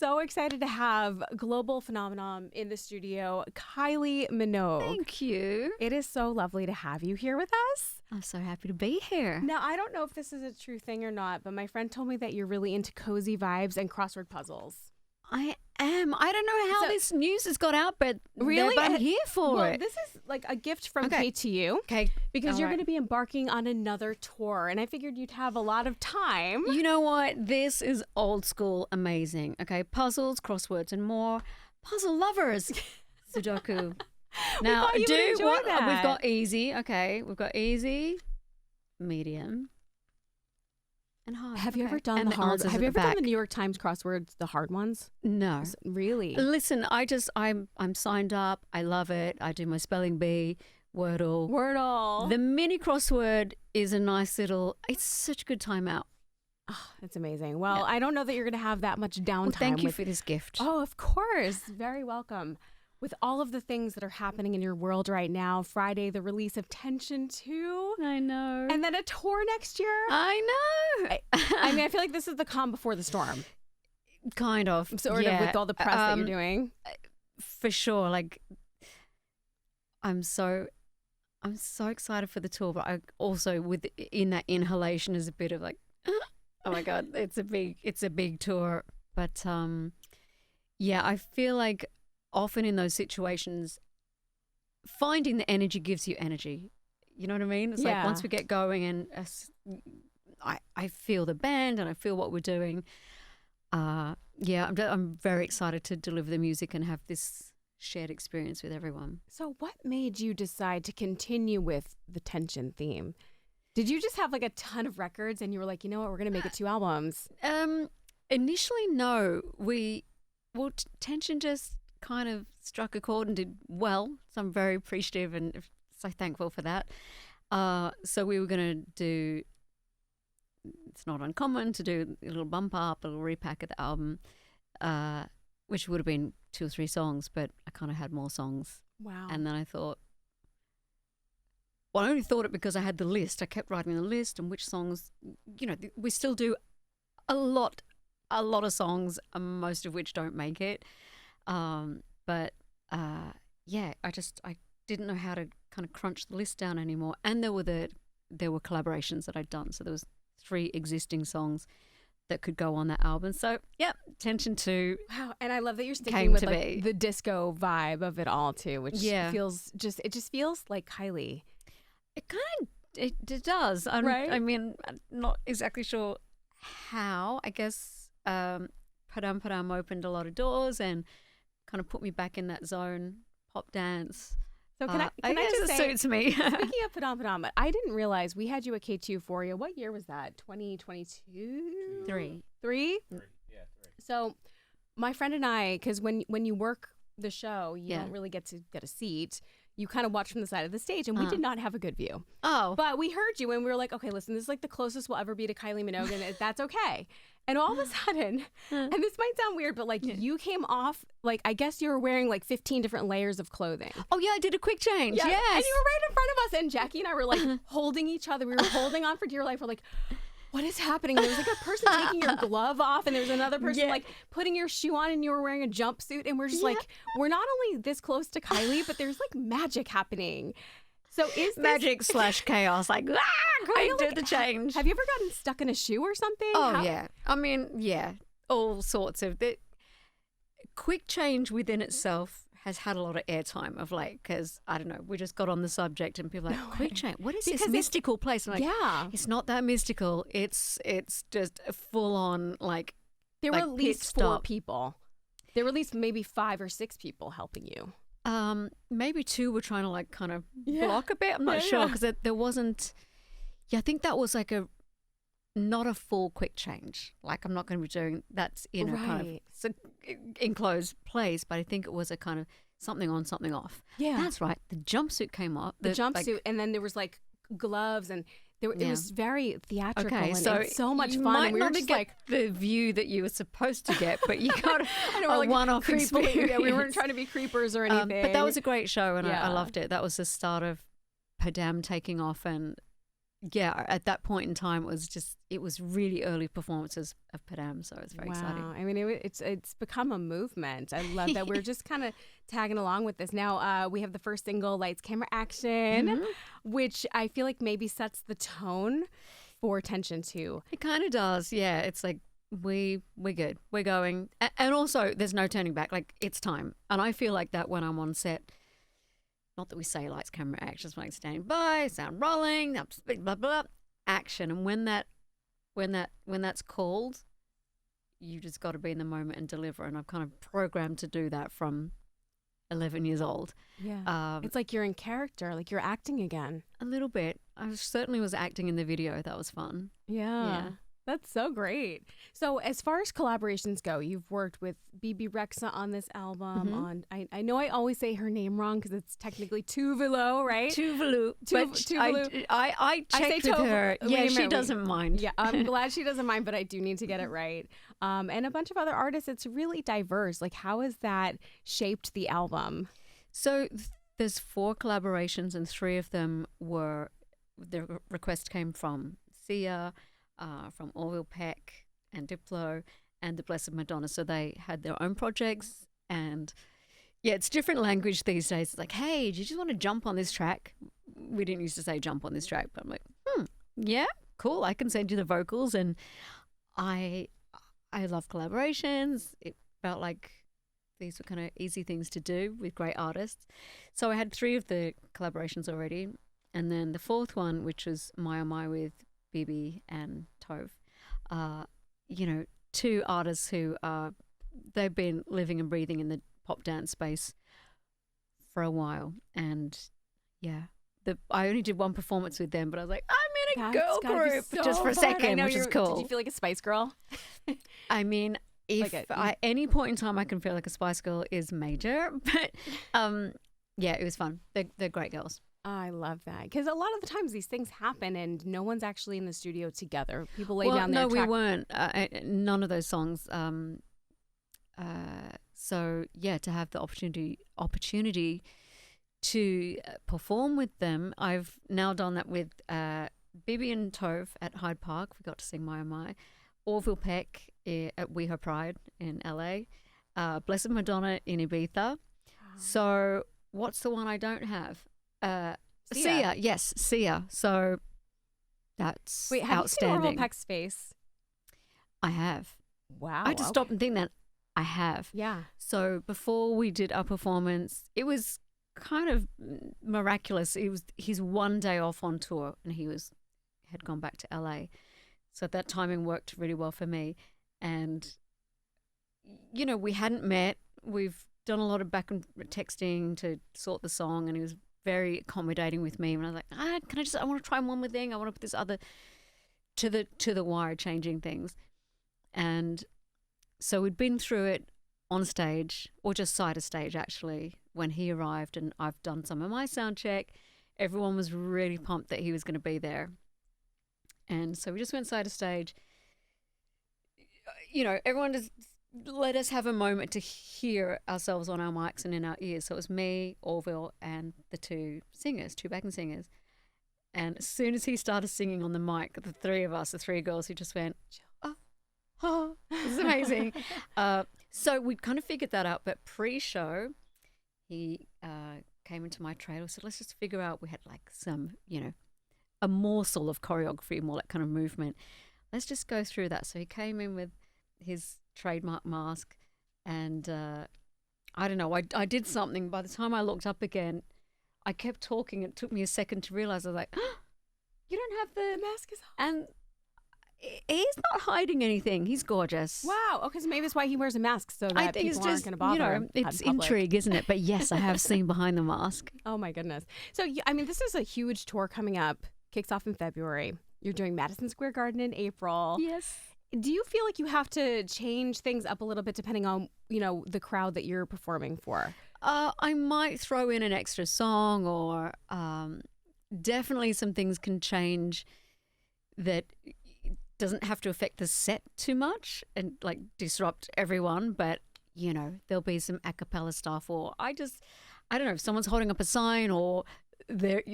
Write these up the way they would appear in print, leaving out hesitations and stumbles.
so excited to have global phenomenon in the studio, Kylie Minogue. Thank you. It is so lovely to have you here with us. I'm so happy to be here. Now, I don't know if this is a true thing or not, but my friend told me that you're really into cozy vibes and crossword puzzles. I am. I don't know how this news has got out, but really, I'm here for it. This is like a gift from Kay to you. Okay. Because you're going to be embarking on another tour, and I figured you'd have a lot of time. You know what? This is old school amazing. Okay, puzzles, crosswords, and more. Puzzle lovers. Sudoku. Now, we've got easy. Okay, we've got easy, medium, and hard. Have you okay. ever done and the hard? Have you ever done back. the New York Times crosswords, the hard ones? No. Really? Listen, I'm signed up. I love it. I do my spelling bee, Wordle. The mini crossword is a nice little. It's such a good time out. Oh, that's amazing. Well, I don't know that you're going to have that much downtime. Well, thank you for this gift. Oh, of course. Very welcome. With all of the things that are happening in your world right now, Friday, the release of Tension 2. I know. And then a tour next year. I know. I mean, I feel like this is the calm before the storm. Kind of. Sort of with all the press that you're doing. For sure. Like, I'm so excited for the tour, but I also in that inhalation is a bit of like, oh my God, it's a big tour. But yeah, I feel like often in those situations, finding the energy gives you energy. You know what I mean? It's like once we get going and I feel the band and I feel what we're doing. I'm very excited to deliver the music and have this shared experience with everyone. So what made you decide to continue with the Tension theme? Did you just have like a ton of records and you were like, you know what, we're going to make it 2 albums? Initially, no. Tension just kind of struck a chord and did well. So I'm very appreciative and so thankful for that. So we were going to do, it's not uncommon to do a little bump up, a little repack of the album, which would have been 2 or 3 songs, but I kind of had more songs. Wow. And then I thought, well, I only thought it because I had the list. I kept writing the list and which songs, you know, we still do a lot of songs, most of which don't make it. I didn't know how to kind of crunch the list down anymore. And there were collaborations that I'd done. So there was 3 existing songs that could go on that album. So yeah, Tension 2. Wow. And I love that you're sticking with like the disco vibe of it all too, which feels feels like Kylie. It does. Right? I mean, I'm not exactly sure how. I guess Padam Padam opened a lot of doors and kind of put me back in that zone, pop dance. So can I just say, suits me. Speaking of Padam Padam, I didn't realize we had you at K2 Euphoria. What year was that? 2022? 3. 3? 3, yeah, 3. So my friend and I, because when you work the show, you don't really get to get a seat. You kind of watch from the side of the stage, and we did not have a good view. Oh. But we heard you, and we were like, okay, listen, this is like the closest we'll ever be to Kylie Minogue, and that's okay. And all of a sudden, and this might sound weird, but like you came off, like I guess you were wearing like 15 different layers of clothing. Oh, yeah, I did a quick change. Yes. And you were right in front of us, and Jackie and I were like holding each other. We were holding on for dear life. We're like, what is happening? And there was like a person taking your glove off, and there was another person like putting your shoe on, and you were wearing a jumpsuit. And we're just like, we're not only this close to Kylie, but there's like magic happening. So is this magic / chaos? Like, I did the change. Have you ever gotten stuck in a shoe or something? Oh, yeah. I mean, yeah, all sorts of. Quick change within itself has had a lot of airtime of like, because I don't know, we just got on the subject and people are like, quick change, what is this mystical place? I'm like, it's not that mystical. It's just a full on like. There were at least 4 people. There were at least maybe 5 or 6 people helping you. Maybe 2 were trying to like kind of block a bit. I'm not sure because there wasn't. Yeah, I think that was like not a full quick change. Like I'm not going to be doing that's in a kind of enclosed place, but I think it was a kind of something on, something off. Yeah, that's right. The jumpsuit came off. The jumpsuit, and then there was like gloves, and it was very theatrical. Okay, and so much fun. Might and we not were just get like the view that you were supposed to get, but you got a one-off experience. Yeah, we weren't trying to be creepers or anything. But that was a great show, and I loved it. That was the start of Padam taking off, and yeah, at that point in time, it was really early performances of Padam, so it's very exciting. I mean, it's become a movement. I love that we're just kind of tagging along with this. Now we have the first single, Lights, Camera, Action, which I feel like maybe sets the tone for Tension 2. It kind of does, yeah. It's like we're good, we're going, and also there's no turning back. Like it's time, and I feel like that when I'm on set. Not that we say lights, camera, action, just like standing by, sound rolling, blah blah blah, action. And when that's called, you just got to be in the moment and deliver. And I've kind of programmed to do that from 11 years old. Yeah, it's like you're in character, like you're acting again. A little bit. I certainly was acting in the video. That was fun. Yeah. That's so great. So as far as collaborations go, you've worked with BB Rexa on this album. On I know I always say her name wrong because it's technically Tuvalu, right? Tuvalu. Tuvalu. I checked with her. Yeah, she doesn't mind. Yeah, I'm glad she doesn't mind, but I do need to get it right. And a bunch of other artists. It's really diverse. Like, how has that shaped the album? So there's 4 collaborations, and 3 of them were the request came from Sia. From Orville, Peck, and Diplo, and the Blessed Madonna. So they had their own projects, and yeah, it's different language these days. It's like, hey, do you just want to jump on this track? We didn't used to say jump on this track, but I'm like, yeah, cool. I can send you the vocals, and I love collaborations. It felt like these were kind of easy things to do with great artists. So I had 3 of the collaborations already, and then the 4th one, which was My Oh My with Bibi and Tove, 2 artists who they've been living and breathing in the pop dance space for a while, and yeah, I only did 1 performance with them, but I was like, I'm in a girl group just for a second, which is cool. Did you feel like a Spice Girl? I mean, if at any point in time I can feel like a Spice Girl is major, but yeah, it was fun. They're great girls. I love that because a lot of the times these things happen and no one's actually in the studio together. People lay down their track. No, we weren't. None of those songs. So yeah, to have the opportunity to perform with them, I've now done that with Bibi and Tove at Hyde Park. We got to sing My Oh My. Orville Peck at We Her Pride in LA. Blessed Madonna in Ibiza. So what's the one I don't have? Sia. Yes, Sia. So that's Wait, have outstanding. you seen Orville Peck's face? I have. Wow. I just stopped and think that I have. Yeah. So before we did our performance, it was kind of miraculous. It was his 1 day off on tour, and he had gone back to LA. So that timing worked really well for me. And we hadn't met. We've done a lot of back and texting to sort the song, and he was very accommodating with me. And I was like, I want to try one more thing. I want to put this other to the wire, changing things. And so we'd been through it on stage, or just side of stage actually, when he arrived, and I've done some of my sound check. Everyone was really pumped that he was going to be there. And so we just went side of stage. Everyone just let us have a moment to hear ourselves on our mics and in our ears. So it was me, Orville, and the 2 backing singers. And as soon as he started singing on the mic, the 3 of us, the 3 girls, he just went, oh, it was amazing. So we kind of figured that out. But pre-show, he came into my trailer and said, let's just figure out, we had like some, a morsel of choreography, more like kind of movement. Let's just go through that. So he came in with his trademark mask, and I don't know, I did something. By the time I looked up again, I kept talking. It took me a second to realize. I was like, you don't have the mask is off. And he's not hiding anything. He's gorgeous. Wow. Okay, so maybe that's why he wears a mask, so that people aren't going to bother him. It's intrigue, isn't it? But yes, I have seen behind the mask. Oh my goodness. So I mean, this is a huge tour coming up. Kicks off in February. You're doing Madison Square Garden in April. Yes. Do you feel like you have to change things up a little bit depending on, the crowd that you're performing for? I might throw in an extra song, or definitely some things can change that doesn't have to affect the set too much and like disrupt everyone. But, there'll be some a cappella stuff, or I don't know, if someone's holding up a sign, or they're,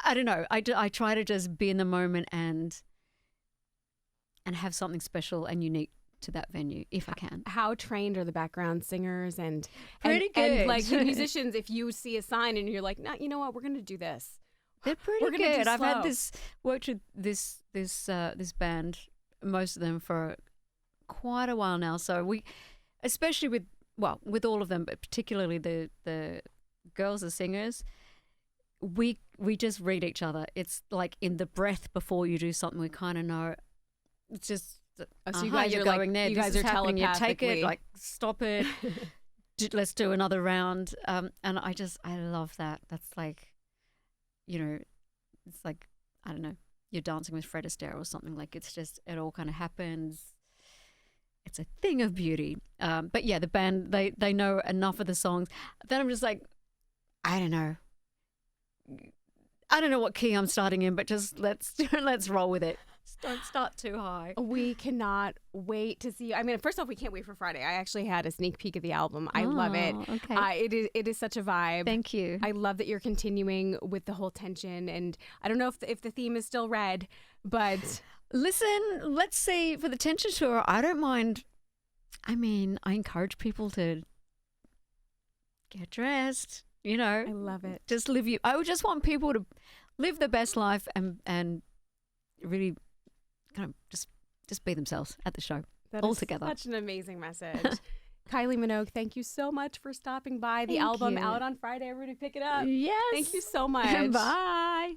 I don't know. I try to just be in the moment and have something special and unique to that venue if I can. How trained are the background singers and Pretty good. and like the musicians? If you see a sign and you're like, no, you know what, we're going to do this. They're pretty We're gonna do good. I've had slow. worked with this band, most of them for quite a while now. So we, especially with all of them, but particularly the girls, the singers, we just read each other. It's like in the breath before you do something, we kind of know. It's just So you guys you're are like, going there. you This guys is are happening. You take telepathically. it, like stop it. Let's do another round. And I love that. That's like, it's like, I don't know, you're dancing with Fred Astaire or something. Like it's just, it all kind of happens. It's a thing of beauty. But yeah, the band, they know enough of the songs. Then I'm just like, I don't know what key I'm starting in, but just let's roll with it. Just don't start too high. We cannot wait to see you. I mean, first off, we can't wait for Friday. I actually had a sneak peek of the album. I love it. Okay. It is such a vibe. Thank you. I love that you're continuing with the whole tension. And I don't know if the theme is still red, but Listen, let's see, for the tension tour, I don't mind. I mean, I encourage people to get dressed, I love it. just I would just want people to live the best life and really kind of just be themselves at the show. That all is together. Such an amazing message. Kylie Minogue, thank you so much for stopping by. The Thank album you. out on Friday. Everybody pick it up. Yes. Thank you so much. Bye.